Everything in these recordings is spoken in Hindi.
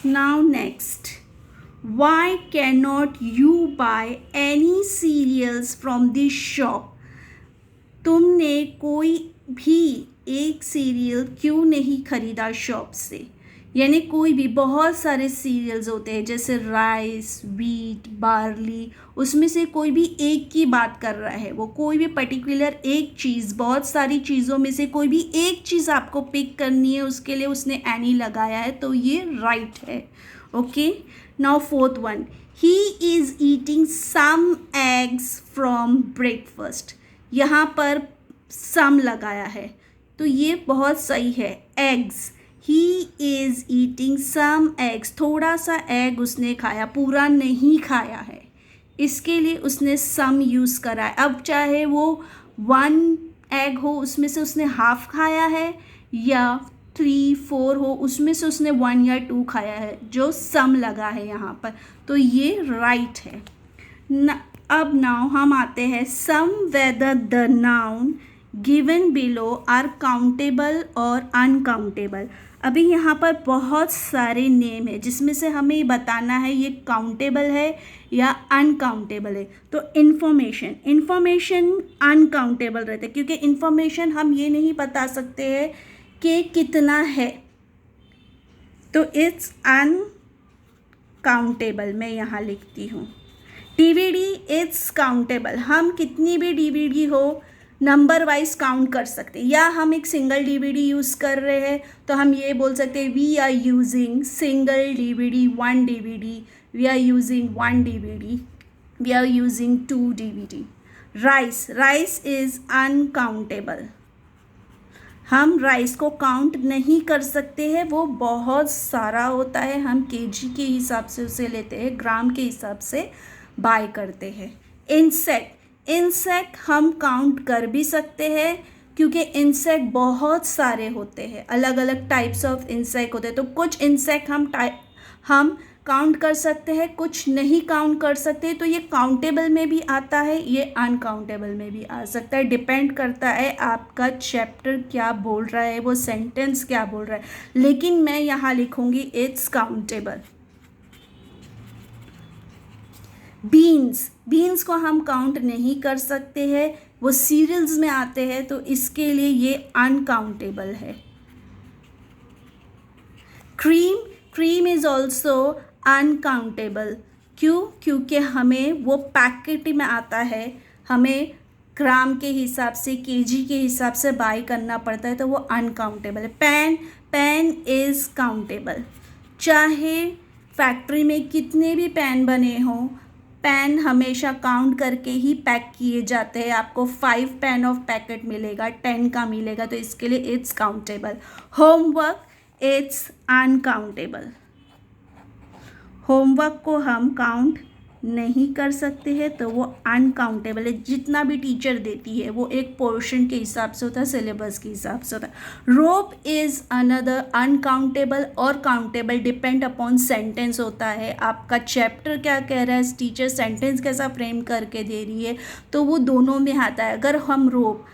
Now next, why cannot you buy any cereals from this shop? तुमने कोई भी एक सीरियल क्यों नहीं खरीदा शॉप से? यानी कोई भी, बहुत सारे सीरियल्स होते हैं जैसे राइस, व्हीट, बार्ली, उसमें से कोई भी एक की बात कर रहा है वो। कोई भी पर्टिकुलर एक चीज़, बहुत सारी चीज़ों में से कोई भी एक चीज़ आपको पिक करनी है, उसके लिए उसने एनी लगाया है, तो ये राइट है। Okay, now fourth one, he is eating some eggs from breakfast. यहाँ पर सम लगाया है तो ये बहुत सही है। Eggs, he is eating some eggs, थोड़ा सा एग उसने खाया, पूरा नहीं खाया है, इसके लिए उसने सम यूज़ करा है। अब चाहे वो 1 एग हो, उसमें से उसने हाफ खाया है, या 3, 4 हो, उसमें से उसने 1 या 2 खाया है, जो सम लगा है यहाँ पर, तो ये राइट है। अब नाउ हम आते हैं some whether the noun given below are countable और अनकाउंटेबल। अभी यहाँ पर बहुत सारे नेम है जिसमें से हमें ये बताना है ये काउंटेबल है या अनकाउंटेबल है। तो इन्फॉर्मेशन अनकाउंटेबल रहता है, क्योंकि इन्फॉर्मेशन हम ये नहीं बता सकते हैं कि कितना है, तो इट्स अनकाउंटेबल। मैं यहाँ लिखती हूँ। डीवीडी इट्स काउंटेबल, हम कितनी भी डीवीडी हो नंबर वाइज काउंट कर सकते हैं, या हम एक सिंगल डीवीडी यूज़ कर रहे हैं तो हम ये बोल सकते हैं we are using single DVD 1 DVD, we are using 1 DVD, we are using 2 DVD. Rice is uncountable, हम राइस को काउंट नहीं कर सकते हैं, वो बहुत सारा होता है, हम केजी के हिसाब से उसे लेते हैं, ग्राम के हिसाब से बाय करते हैं। इंसेक्ट हम काउंट कर भी सकते हैं, क्योंकि इंसेक्ट बहुत सारे होते हैं, अलग अलग टाइप्स ऑफ इंसेक्ट होते हैं, तो कुछ इंसेक्ट हम काउंट कर सकते हैं, कुछ नहीं काउंट कर सकते, तो ये काउंटेबल में भी आता है, ये अनकाउंटेबल में भी आ सकता है। डिपेंड करता है आपका चैप्टर क्या बोल रहा है, वो सेंटेंस क्या बोल रहा है, लेकिन मैं यहाँ लिखूँगी इट्स काउंटेबल। बीन्स को हम काउंट नहीं कर सकते हैं, वो सीरियल्स में आते हैं, तो इसके लिए ये अनकाउंटेबल है। Cream is also uncountable. क्यों? क्योंकि हमें वो पैकेट में आता है, हमें ग्राम के हिसाब से, केजी के हिसाब से बाय करना पड़ता है, तो वो अनकाउंटेबल है। Pen is countable. चाहे फैक्ट्री में कितने भी पेन बने हों, पेन हमेशा काउंट करके ही पैक किए जाते हैं। आपको 5 पेन ऑफ पैकेट मिलेगा, 10 का मिलेगा, तो इसके लिए it's countable. Homework it's uncountable. Homework को हम काउंट नहीं कर सकते हैं, तो वो अनकाउंटेबल है। जितना भी टीचर देती है वो एक पोर्शन के हिसाब से होता है, सिलेबस के हिसाब से होता है। रोप इज़ अनदर अनकाउंटेबल और काउंटेबल, डिपेंड अपॉन सेंटेंस होता है, आपका चैप्टर क्या कह रहा है, टीचर सेंटेंस कैसा फ्रेम करके दे रही है, तो वो दोनों में आता है। अगर हम रोप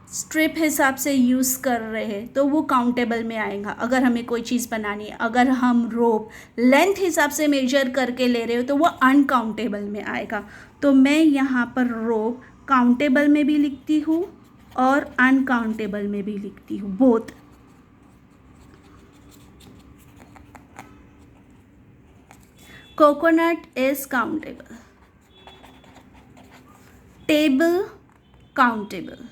स्ट्रिप हिसाब से यूज़ कर रहे हैं तो वो काउंटेबल में आएगा, अगर हमें कोई चीज़ बनानी है। अगर हम रोप लेंथ हिसाब से मेजर करके ले रहे हो तो वो अनकाउंटेबल में आएगा। तो मैं यहाँ पर रोप काउंटेबल में भी लिखती हूँ और अनकाउंटेबल में भी लिखती हूँ, both. Coconut is countable. Table countable,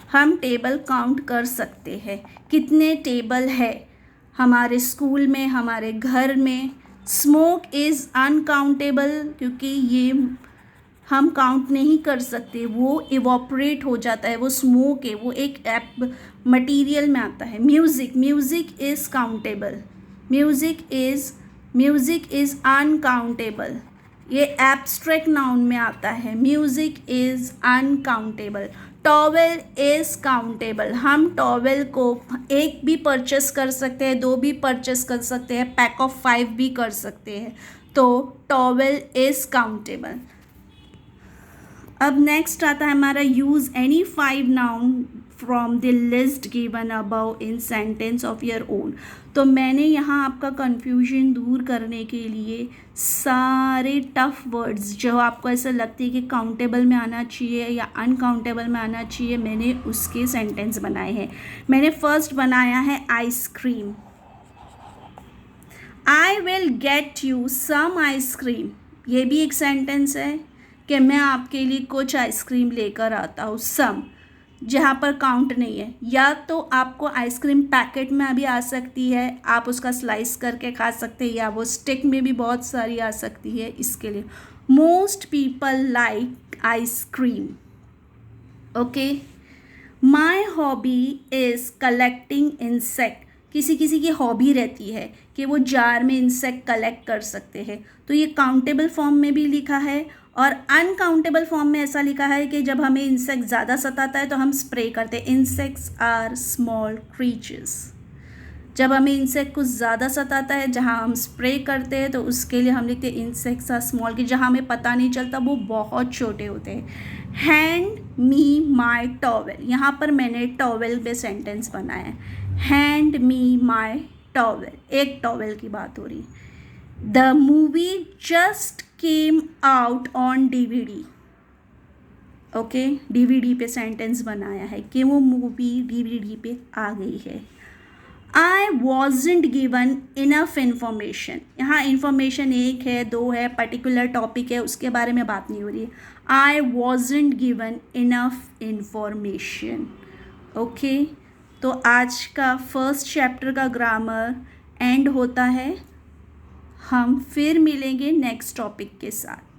हम टेबल काउंट कर सकते हैं, कितने टेबल है हमारे स्कूल में, हमारे घर में। स्मोक इज़ अनकाउंटेबल, क्योंकि ये हम काउंट नहीं कर सकते, वो इवॉपरेट हो जाता है, वो स्मोक है, वो एक मटीरियल में आता है। Music is countable. Music is uncountable, ये एब्स्ट्रैक्ट नाउन में आता है। Music is uncountable. Towel is countable, हम टॉवेल को एक भी परचेस कर सकते हैं, 2 भी परचेस कर सकते हैं, पैक ऑफ 5 भी कर सकते हैं, तो टॉवेल इज़ काउंटेबल। अब नेक्स्ट आता है हमारा use any from the list given above in sentence of your own. तो मैंने यहाँ आपका कन्फ्यूजन दूर करने के लिए सारे टफ वर्ड्स जो आपको ऐसा लगती है कि काउंटेबल में आना चाहिए या अनकाउंटेबल में आना चाहिए, मैंने उसके सेंटेंस बनाए हैं। मैंने फर्स्ट बनाया है ice cream. I will get you some ice cream. ये भी एक सेंटेंस है कि मैं आपके लिए कुछ आइसक्रीम लेकर आता हूँ। सम जहाँ पर काउंट नहीं है, या तो आपको आइसक्रीम पैकेट में भी आ सकती है, आप उसका स्लाइस करके खा सकते हैं, या वो स्टिक में भी बहुत सारी आ सकती है। इसके लिए most people like ice cream. Okay, my hobby is collecting insect. किसी किसी की हॉबी रहती है कि वो जार में इंसेक्ट कलेक्ट कर सकते हैं, तो ये काउंटेबल फॉर्म में भी लिखा है और अनकाउंटेबल फॉर्म में ऐसा लिखा है कि जब हमें इंसेक्ट ज़्यादा सताता है तो हम स्प्रे करते हैं। Insects are small creatures. जब हमें इंसेक्ट कुछ ज़्यादा सताता है, जहाँ हम स्प्रे करते हैं, तो उसके लिए हम लिखते हैं इंसेक्ट्स आर स्मॉल, कि जहाँ हमें पता नहीं चलता वो बहुत छोटे होते हैं। हैंड मी माई टॉवेल। यहाँ पर मैंने टॉवेल पे सेंटेंस बनाया है। हैंड मी माई टॉवेल, एक टॉवेल की बात हो रही। The movie just came out on DVD। Okay, DVD पे सेंटेंस बनाया है कि वो मूवी DVD पे आ गई है। I wasn't given enough information. यहाँ इंफॉर्मेशन एक है, दो है, पर्टिकुलर टॉपिक है, उसके बारे में बात नहीं हो रही है। I wasn't given enough information. Okay, तो आज का फर्स्ट चैप्टर का ग्रामर एंड होता है। हम फिर मिलेंगे नेक्स्ट टॉपिक के साथ।